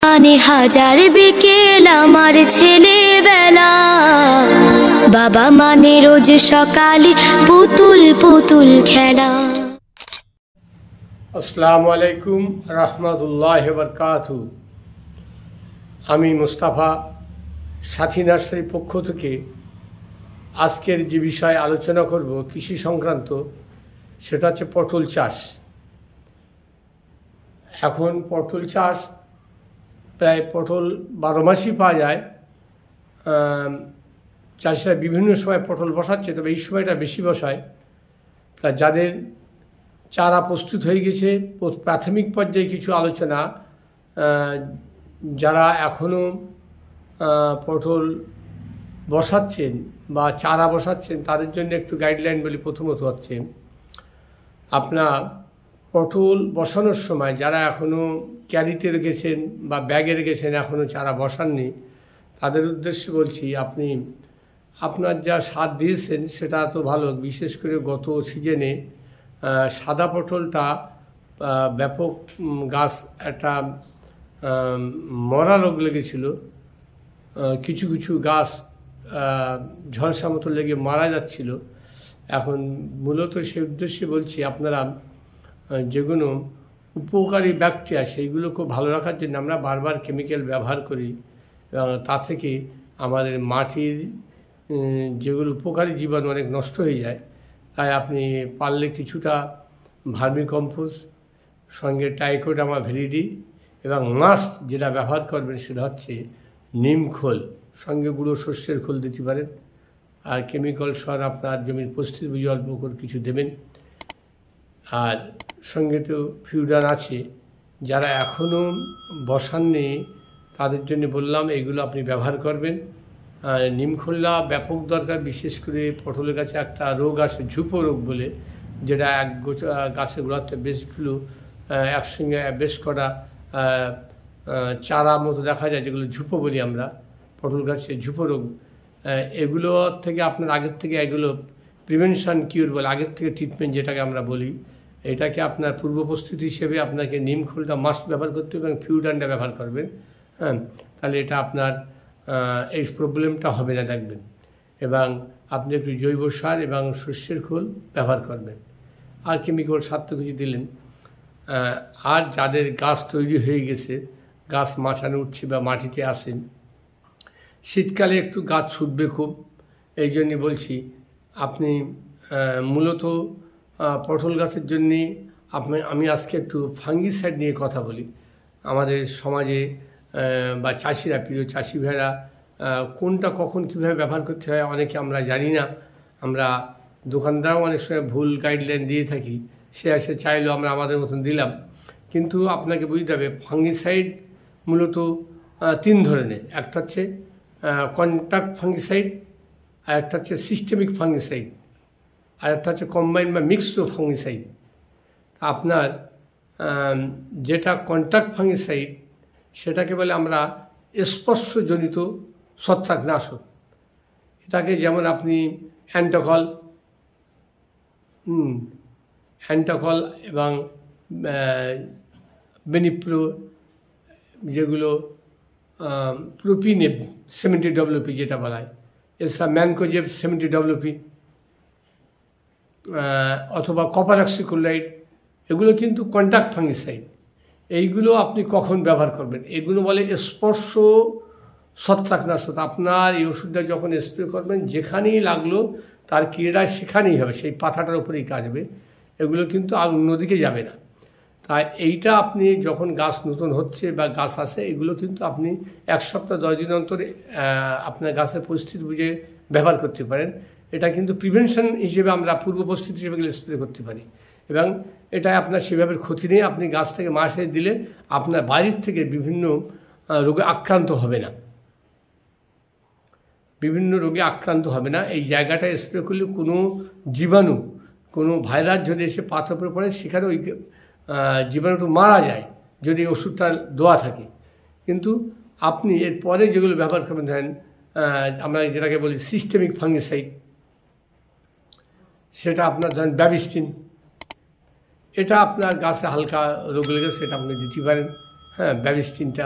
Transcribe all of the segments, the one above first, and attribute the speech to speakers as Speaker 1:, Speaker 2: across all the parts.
Speaker 1: মানে হাজার বিকেল আমার ছেলেবেলা, বাবা মানে রোজ সকালে পুতুল পুতুল খেলা।
Speaker 2: আসসালামু আলাইকুম রহমতুল্লাহি ওয়া বারাকাতুহু। আমি মুস্তাফা সাথী নার্সারির পক্ষ থেকে আজকের যে বিষয়ে আলোচনা করব কৃষি সংক্রান্ত, সেটা হচ্ছে পটল চাষ। এখন পটল চাষ প্রায় পটল 12 মাসই পাওয়া যায়। চাষিরা বিভিন্ন সময় পটল বসাচ্ছে, তবে এই সময়টা বেশি বসায়। তা যাদের চারা প্রস্তুত হয়ে গেছে, প্রাথমিক পর্যায়ে কিছু আলোচনা, যারা এখনও পটল বসাচ্ছেন বা চারা বসাচ্ছেন তাদের জন্য একটু গাইডলাইন বলি। প্রথমত হচ্ছে আপনার পটল বসানোর সময় যারা এখনও ক্যারিতে রেখেছেন বা ব্যাগে রেখেছেন, এখনও চারা বসাননি, তাদের উদ্দেশ্যে বলছি, আপনি আপনার যা সার দিয়েছেন সেটা তো ভালো। বিশেষ করে গত সিজনে সাদা পটলটা ব্যাপক গাছ একটা মরা রোগ লেগেছিল, কিছু কিছু গাছ ঝলসা মতো লেগে মারা যাচ্ছিল। এখন মূলত সেই উদ্দেশ্যে বলছি, আপনারা যেগুলো উপকারী ব্যাকটেরিয়া সেইগুলো খুব ভালো রাখার জন্য আমরা বারবার কেমিক্যাল ব্যবহার করি, এবং তা থেকে আমাদের মাটির যেগুলো উপকারী জীবাণু অনেক নষ্ট হয়ে যায়। তাই আপনি পারলে কিছুটা ভার্মি কম্পোস্ট, সঙ্গে ট্রাইকোডার্মা ভিরিডি, এবং মাস্ট যেটা ব্যবহার করবেন সেটা হচ্ছে নিম খোল, সঙ্গে গুঁড়ো শস্যের খোল দিতে পারেন। আর কেমিক্যাল সার আপনার জমির পরিস্থিতি বুঝে অল্প করে কিছু দেবেন। আর সঙ্গে তো ফিউডার আছে, যারা এখনও বসাননি তাদের জন্য বললাম এগুলো আপনি ব্যবহার করবেন। নিমখোল্লা ব্যাপক দরকার, বিশেষ করে পটলের গাছে একটা রোগ আসে ঝুপো রোগ বলে, যেটা এক গাছের গোড়াতে বেশগুলো একসঙ্গে বেশ করা চারা মতো দেখা যায়, যেগুলো ঝুপো বলি আমরা, পটল গাছে ঝুপো রোগ। এগুলো থেকে আপনার আগের থেকে এগুলো প্রিভেনশন কিউর বলে, আগের থেকে ট্রিটমেন্ট যেটাকে আমরা বলি, এটাকে আপনার পূর্ব প্রস্তুতি হিসেবে আপনাকে নিমখোলটা মাস্ট ব্যবহার করতে হবে এবং ফিউডানটা ব্যবহার করবেন। হ্যাঁ, তাহলে এটা আপনার এই প্রবলেমটা হবে না, দেখবেন। এবং আপনি একটু জৈব সার এবং শস্যের খোল ব্যবহার করবেন। আর কেমিক্যাল সার তো কিছু দিলেন। আর যাদের গাছ তৈরি হয়ে গেছে, গাছ মাচানো উঠছে বা মাটিতে আসেন, শীতকালে একটু গাছ ছুটবে খুব, এই জন্যে বলছি আপনি মূলত পটল গাছের জন্যে আমি আজকে একটু ফাঙ্গিসাইড নিয়ে কথা বলি। আমাদের সমাজে বা চাষিরা, প্রিয় চাষি ভাইরা, কোনটা কখন কীভাবে ব্যবহার করতে হয় অনেকে আমরা জানি না। আমরা দোকানদারও অনেক সময় ভুল গাইডলাইন দিয়ে থাকি, সে এসে চাইলো আমরা আমাদের মতন দিলাম। কিন্তু আপনাকে বুঝতে হবে ফাঙ্গিসাইড মূলত 3 ধরনের। একটা হচ্ছে কন্ট্যাক্ট ফাঙ্গিসাইড, আর একটা হচ্ছে সিস্টেমিক ফাঙ্গিসাইড, আর একটা হচ্ছে কম্বাইন্ড বা মিক্সড ফাঙ্গিসাইড। আপনার যেটা কন্ট্যাক্ট ফাঙ্গিসাইড সেটাকে বলে আমরা স্পর্শজনিত ছত্রাকনাশক। এটাকে যেমন আপনি অ্যান্টাকল এবং বেনিপ্রো, যেগুলো প্রোপিনেব 70 WP যেটা বলা হয়, এছাড়া ম্যানকোজেব 70 WP, অথবা কপার অক্সিক্লোরাইড, এগুলো কিন্তু কন্ট্যাক্ট ফাঙ্গিসাইড। এইগুলো আপনি কখন ব্যবহার করবেন? এগুলো বলে স্পর্শ ছত্রাকনাশক। আপনার এই ওষুধটা যখন স্প্রে করবেন, যেখানেই লাগলো তার ক্রিয়াটা সেখানেই হবে, সেই পাতাটার উপরেই কাজ হবে। এগুলো কিন্তু আর অন্যদিকে যাবে না। তাই এইটা আপনি যখন গাছ নতুন হচ্ছে বা গাছ আসে, এগুলো কিন্তু আপনি 1 সপ্তাহ 10 দিন অন্তরে আপনার গাছের পরিস্থিতি বুঝে ব্যবহার করতে পারেন। এটা কিন্তু প্রিভেনশন হিসেবে আমরা পূর্ব প্রস্তুতি হিসেবে স্প্রে করতে পারি, এবং এটা আপনার সেভাবে ক্ষতি নেই। আপনি গাছ থেকে মাসে দিলে আপনার বাইরের থেকে বিভিন্ন রোগে আক্রান্ত হবে না, এই জায়গাটায় স্প্রে করলে কোনো জীবাণু, কোনো ভাইরাস যদি এসে পাতার উপরে পড়ে, সেখানে ওই জীবাণুটা মারা যায় যদি ওষুধটা দেওয়া থাকে। কিন্তু আপনি এর পরে যেগুলো ব্যবহার করবেন, ধরেন আমরা যেটাকে বলি সিস্টেমিক ফাঙ্গিসাইড, সেটা আপনার ধরেন ব্যাবিস্টিন, এটা আপনার গাছে হালকা রোগ লেগে সেটা আপনি দিতে পারেন। হ্যাঁ, ব্যাবিস্টিনটা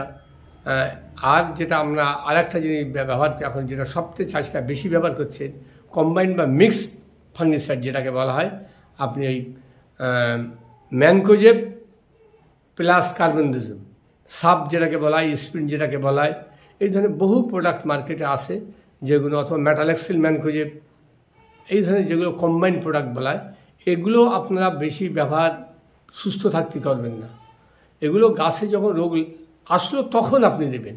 Speaker 2: আর যেটা আমরা আরেকটা জিনিস ব্যবহার এখন যেটা সবচেয়ে চাষিরা বেশি ব্যবহার করছেন, কম্বাইন বা মিক্সড ফাঙ্গিসাইড যেটাকে বলা হয়, আপনি ওই ম্যানকোজেব প্লাস কার্বনডিজম, সাব যেটাকে বলা হয়, স্পিন যেটাকে বলা হয়, এই ধরনের বহু প্রোডাক্ট মার্কেটে আসে যেগুলো, অথবা মেটালেক্সিল ম্যানকোজেব, এই ধরনের যেগুলো কম্বাইন্ড প্রোডাক্ট বলা হয়, এগুলো আপনারা বেশি ব্যবহার সুস্থ থাকতে করবেন না। এগুলো গাছে যখন রোগ আসলো তখন আপনি দেবেন।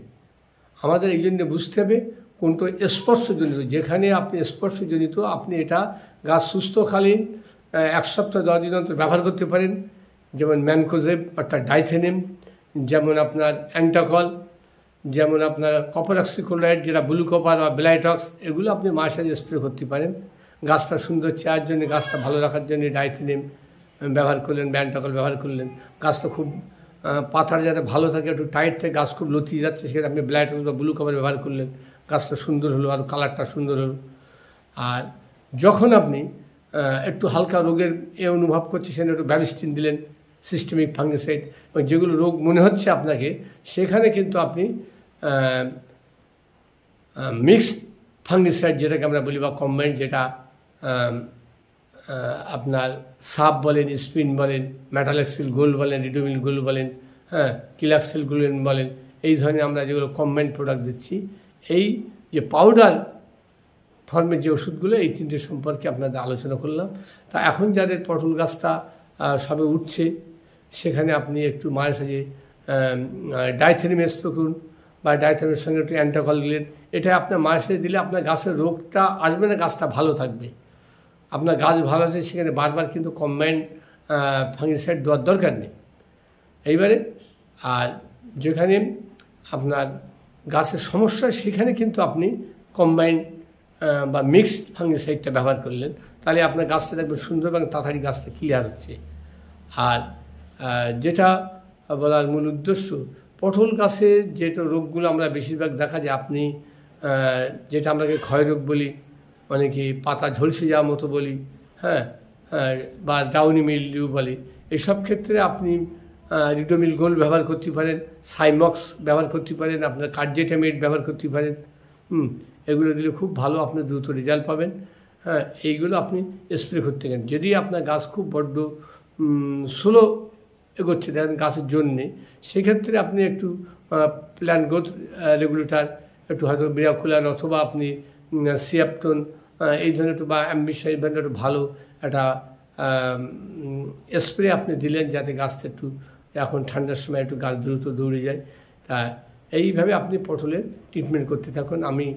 Speaker 2: আমাদের এই জন্য বুঝতে হবে কোনটা স্পর্শজনিত, যেখানে আপনি স্পর্শজনিত আপনি এটা গাছ সুস্থকালীন 1 সপ্তাহ 10 দিন অন্তর ব্যবহার করতে পারেন, যেমন ম্যানকোজেব অর্থাৎ ডাইথেনিম, যেমন আপনার অ্যান্টাকল, যেমন আপনার কপার অক্সিক্লোরাইড যেটা ব্লু কপার বা ব্লাইটক্স, এগুলো আপনি মাসে স্প্রে করতে পারেন। গাছটা সুন্দর চায়ের জন্য, গাছটা ভালো রাখার জন্য ডাইথেনিম ব্যবহার করলেন, অ্যান্টাকল ব্যবহার করলেন। গাছটা খুব পাতার যাতে ভালো থাকে, একটু টাইট থাকে, গাছ খুব লতিয়ে যাচ্ছে, সেখানে আপনি ব্লাইটক্স বা ব্লু কপার ব্যবহার করলেন, গাছটা সুন্দর হলো, আর কালারটা সুন্দর হলো। আর যখন আপনি একটু হালকা রোগের অনুভব করছে, সেখানে একটু ব্যাবিস্টিন দিলেন, সিস্টেমিক ফাঙ্গিসাইড, এবং যেগুলো রোগ মনে হচ্ছে আপনাকে, সেখানে কিন্তু আপনি মিক্সড ফাঙ্গিসাইড যেটাকে আমরা বলি বা কম্বাইন্ড, যেটা আপনার সাব বলেন, স্পিন বলেন, মেটালেক্সিল গোল্ড বলেন, রিডোমিল গোল্ড বলেন, কিলাক্সিল গোল্ড বলেন, এই ধরনের আমরা যেগুলো কম্বাইন্ড প্রোডাক্ট দিচ্ছি, এই যে পাউডার ফর্মের যে ওষুধগুলো, এই তিনটে সম্পর্কে আপনাদের আলোচনা করলাম। তা এখন যাদের পটল গাছটা সবে উঠছে, সেখানে আপনি একটু মাঝে সাঝে ডাইথেনিম স্প্রে করুন, বা ডাইথেনিমের সঙ্গে একটু অ্যান্টাকল দিলেন। এটা আপনার মাঝে সাঝে দিলে আপনার গাছের রোগটা আসবে না, গাছটা ভালো থাকবে। আপনার গাছ ভালো আছে, সেখানে বারবার কিন্তু কম্বাইন্ড ফাঙ্গিসাইড দেওয়ার দরকার নেই। এইবারে আর যেখানে আপনার গাছের সমস্যা, সেখানে কিন্তু আপনি কম্বাইন্ড বা মিক্সড ফাঙ্গিসাইডটা ব্যবহার করলেন, তাহলে আপনার গাছটা দেখবেন সুন্দর এবং তাড়াতাড়ি গাছটা ক্লিয়ার হচ্ছে। আর যেটা বলার মূল উদ্দেশ্য, পটল গাছের যেটা রোগগুলো আমরা বেশিরভাগ দেখা যায়, আপনি যেটা আমরাকে ক্ষয় রোগ বলি, অনেকে পাতা ঝলসে যাওয়ার মতো বলি, বা ডাউনি মিলডিউ বলি, এইসব ক্ষেত্রে আপনি রিডোমিল গোল্ড ব্যবহার করতে পারেন, সাইমক্স ব্যবহার করতে পারেন, আপনার কার্জেটামেট ব্যবহার করতে পারেন। এগুলো দিলে খুব ভালো, আপনি দ্রুত রেজাল্ট পাবেন। এইগুলো আপনি স্প্রে করতে গেলেন। যদি আপনার গাছ খুব বড্ড স্লো এগোচ্ছে দেখেন গাছের জন্যে, সেক্ষেত্রে আপনি একটু প্ল্যান্ট গ্রোথ রেগুলেটর, একটু হয়তো মিরাকুলার, অথবা আপনি সিয়াপটন, এই ধরনের একটু, বা অ্যাম্বিশন, এই ধরনের একটু ভালো একটা স্প্রে আপনি দিলেন, যাতে গাছটা একটু, এখন ঠান্ডার সময় একটু গাছ দ্রুত দৌড়ে যায়। তা এইভাবে আপনি পটলের ট্রিটমেন্ট করতে থাকুন। আমি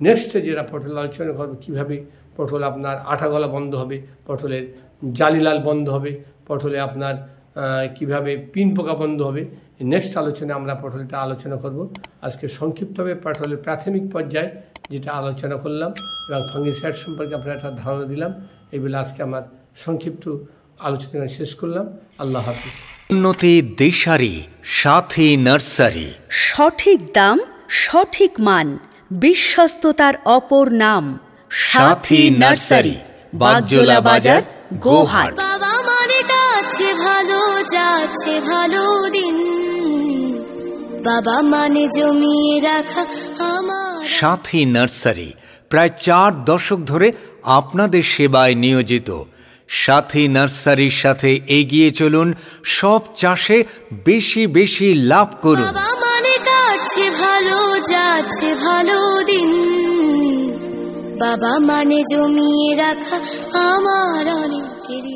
Speaker 2: নেক্সটে যেটা পটল আলোচনা করবো, কীভাবে পটল আপনার আঠা গলা বন্ধ হবে, পটলের জালিলাল বন্ধ হবে, পটলে আপনার কিভাবে পিন পোকা বন্ধ হবে, নেক্সট আলোচনায় আমরা পটলটা আলোচনা করব। আজকে সংক্ষিপ্তভাবে পটলের প্রাথমিক পর্যায়ে যেটা আলোচনা করলাম এবং ফাঙ্গিসাইড সম্পর্কে আপনার একটা ধারণা দিলাম, এইগুলো আজকে আমার সংক্ষিপ্ত আলোচনা শেষ করলাম। আল্লাহ হাফিজ।
Speaker 3: উন্নতি দিশারি সাথী নার্সারি,
Speaker 4: সঠিক দাম, সঠিক মান, বিশ্বস্ততার অপর নাম
Speaker 3: সাথী নার্সারি, বাগজোলা বাজার, গোহাট।
Speaker 1: বাবা মানে কাছে ভালো যাচ্ছে ভালো দিন, বাবা মানে জমিয়ে রাখা আমার
Speaker 3: সাথী নার্সারি প্রায় 4 দশক ধরে আপনাদের সেবায় নিয়োজিত। সাথী নার্সারির সাথে এগিয়ে চলুন, সব চাষে বেশি বেশি লাভ করুন।
Speaker 1: বাবা মানে কাছে ভালো যাচ্ছে ভালো দিন, বাবা মানে জমিয়ে রাখা আমার অনেকেরই